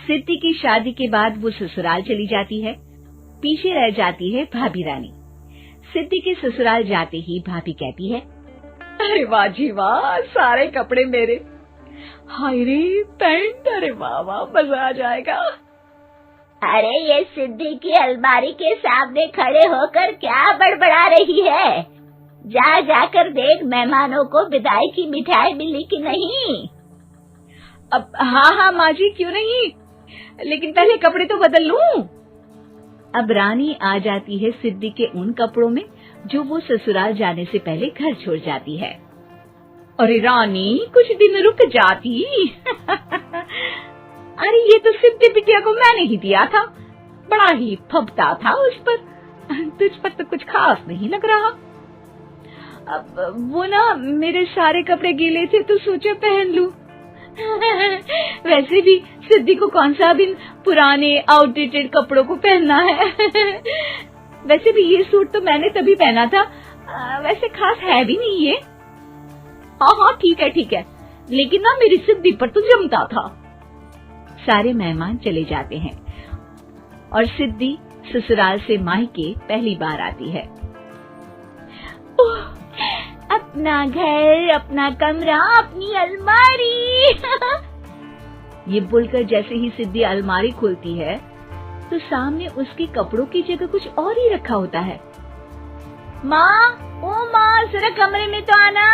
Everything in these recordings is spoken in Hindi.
सिद्धि की शादी के बाद वो ससुराल चली जाती है। पीछे रह जाती है भाभी रानी। सिद्धि के ससुराल जाते ही भाभी कहती है, अरे वाह जी वाह, सारे कपड़े मेरे। हाय रे पैंट, अरे वाह वाह, मजा आ जाएगा। अरे ये सिद्धि की अलमारी के सामने खड़े होकर क्या बड़बड़ा रही है? जा जाकर देख मेहमानों को विदाई की मिठाई मिली कि नहीं। अब हाँ माँ जी, क्यों नहीं, लेकिन पहले कपड़े तो बदल लूं। अब रानी आ जाती है सिद्धि के उन कपड़ों में जो वो ससुराल जाने से पहले घर छोड़ जाती है। अरे रानी, कुछ दिन रुक जाती। अरे ये तो सिद्धि बिटिया को मैंने ही दिया था, बड़ा ही फबता था उस पर, तुझ पर तो कुछ खास नहीं लग रहा। अब वो ना मेरे सारे कपड़े गीले थे तो सोचा पहन लूं। वैसे भी सिद्धि को कौन सा दिन पुराने आउटडेटेड कपड़ों को पहनना है। वैसे भी ये सूट तो मैंने तभी पहना था, वैसे खास है भी नहीं ये। हाँ ठीक है, लेकिन ना मेरी सिद्धि पर तो जमता था। सारे मेहमान चले जाते हैं और सिद्धि ससुराल से मायके पहली बार आती है। अपना घर, अपना कमरा, अपनी अलमारी। ये बोलकर जैसे ही सिद्धि अलमारी खोलती है तो सामने उसके कपड़ों की जगह कुछ और ही रखा होता है। माँ, ओ माँ, जरा कमरे में तो आना।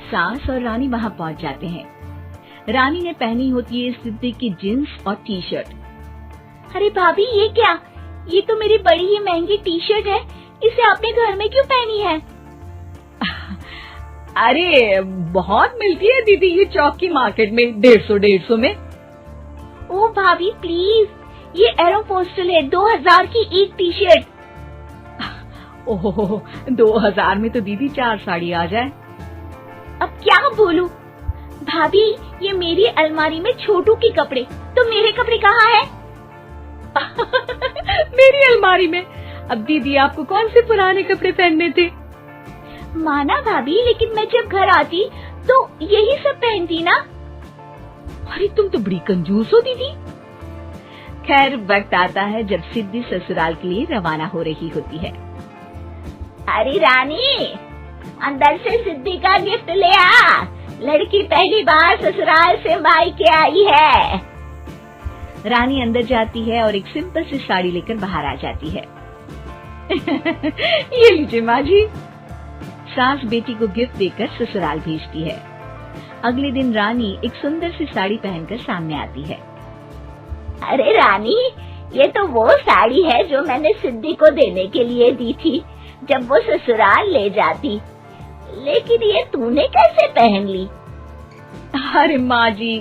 सास और रानी वहाँ पहुँच जाते हैं। रानी ने पहनी होती है सिद्धि की जींस और टी शर्ट। अरे भाभी, ये क्या? ये तो मेरी बड़ी ही महंगी टी शर्ट है, इसे आपने घर में क्यों पहनी है? अरे बहुत मिलती है दीदी ये चौक की मार्केट में, 150 में। ओ भाभी प्लीज, ये एरोपोस्टल है, 2000 की एक टी शर्ट। ओहो, 2000 में तो दीदी 4 साड़ी आ जाए। अब क्या बोलूं? भाभी, ये मेरी अलमारी में छोटू के कपड़े, तो मेरे कपड़े कहाँ हैं? मेरी अलमारी में? अब दीदी आपको कौन से पुराने कपड़े पहनने थे? माना भाभी, लेकिन मैं जब घर आती तो यही सब पहनती ना। अरे तुम तो बड़ी कंजूस हो दीदी। खैर, वक्त आता है जब सिद्धि ससुराल के लिए रवाना हो रही होती है। अरे रानी, अंदर से सिद्धि का गिफ्ट ले आ, लड़की पहली बार ससुराल से मायके आई है। रानी अंदर जाती है और एक सिंपल सी साड़ी लेकर बाहर आ जाती है। ये लीजिए माँ जी। सास बेटी को गिफ्ट देकर ससुराल भेजती है। अगले दिन रानी एक सुंदर सी साड़ी पहनकर सामने आती है। अरे रानी, ये तो वो साड़ी है जो मैंने सिद्धि को देने के लिए दी थी जब वो ससुराल ले जाती, लेकिन ये तूने कैसे पहन ली? अरे माँ जी,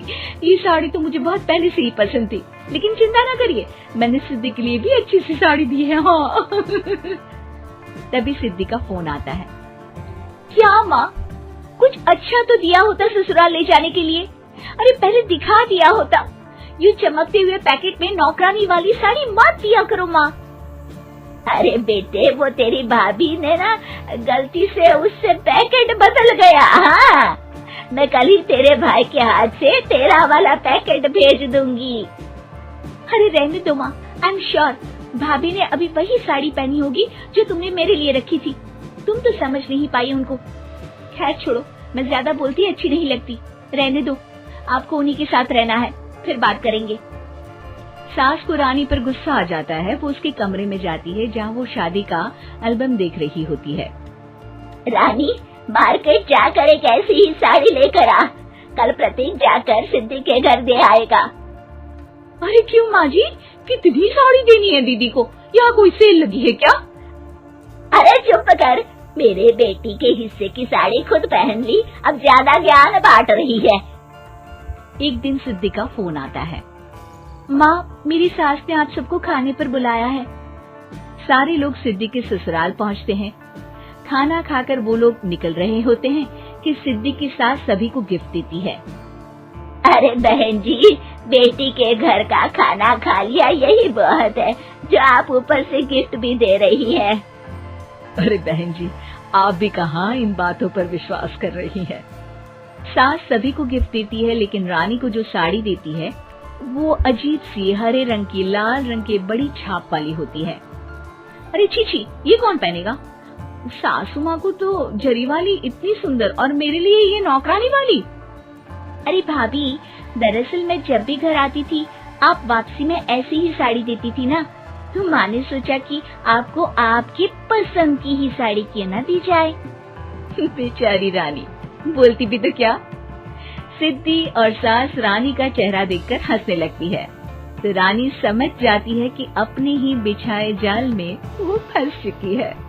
ये साड़ी तो मुझे बहुत पहले से ही पसंद थी, लेकिन चिंता ना करिए, मैंने सिद्धि के लिए भी अच्छी सी साड़ी दी है। हाँ। तभी सिद्धि का फोन आता है। क्या माँ, कुछ अच्छा तो दिया होता ससुराल ले जाने के लिए। अरे पहले दिखा दिया होता। ये चमकते हुए पैकेट में नौकरानी वाली साड़ी मत दिया करो माँ। अरे बेटे, वो तेरी भाभी ने ना गलती से उससे पैकेट बदल गया। हाँ, मैं कल ही तेरे भाई के हाथ से तेरा वाला पैकेट भेज दूंगी। अरे रहने दो माँ, आई एम श्योर भाभी ने अभी वही साड़ी पहनी होगी जो तुमने मेरे लिए रखी थी। तुम तो समझ नहीं पाई उनको। खैर छोड़ो, मैं ज्यादा बोलती अच्छी नहीं लगती, रहने दो, आपको उन्हीं के साथ रहना है, फिर बात करेंगे। सास को रानी पर गुस्सा आ जाता है। वो उसके कमरे में जाती है जहाँ वो शादी का एल्बम देख रही होती है। रानी, मार्केट जाकर एक ऐसी ही साड़ी लेकर आ, कल प्रतीक जाकर सिद्धि के घर दे आएगा। अरे क्यों माँ जी, कितनी साड़ी देनी है दीदी को? यहाँ कोई सेल लगी है क्या? अरे चुप कर, मेरे बेटी के हिस्से की साड़ी खुद पहन ली, अब ज्यादा ज्ञान बांट रही है। एक दिन सिद्धि का फोन आता है। माँ, मेरी सास ने आज सबको खाने पर बुलाया है। सारे लोग सिद्धि के ससुराल पहुँचते हैं। खाना खाकर वो लोग निकल रहे होते हैं कि सिद्धि की सास सभी को गिफ्ट देती है। अरे बहन जी, बेटी के घर का खाना खा लिया, यही बहुत है जो आप ऊपर से गिफ्ट भी दे रही है। अरे बहन जी, आप भी कहाँ इन बातों पर विश्वास कर रही हैं। सास सभी को गिफ्ट देती है, लेकिन रानी को जो साड़ी देती है वो अजीब सी हरे रंग की लाल रंग के बड़ी छाप वाली होती है। अरे छी, ये कौन पहनेगा? सासू माँ को तो जरी वाली इतनी सुंदर, और मेरे लिए ये नौकरानी वाली। अरे भाभी, दरअसल मैं जब भी घर आती थी आप वापसी में ऐसी ही साड़ी देती थी ना, तो माँ ने सोचा कि आपको आपकी पसंद की ही साड़ी क्यों ना दी जाए। बेचारी रानी, बोलती भी तो क्या। सिद्धि और सास रानी का चेहरा देखकर हंसने लगती है, तो रानी समझ जाती है कि अपने ही बिछाए जाल में वो फंस चुकी है।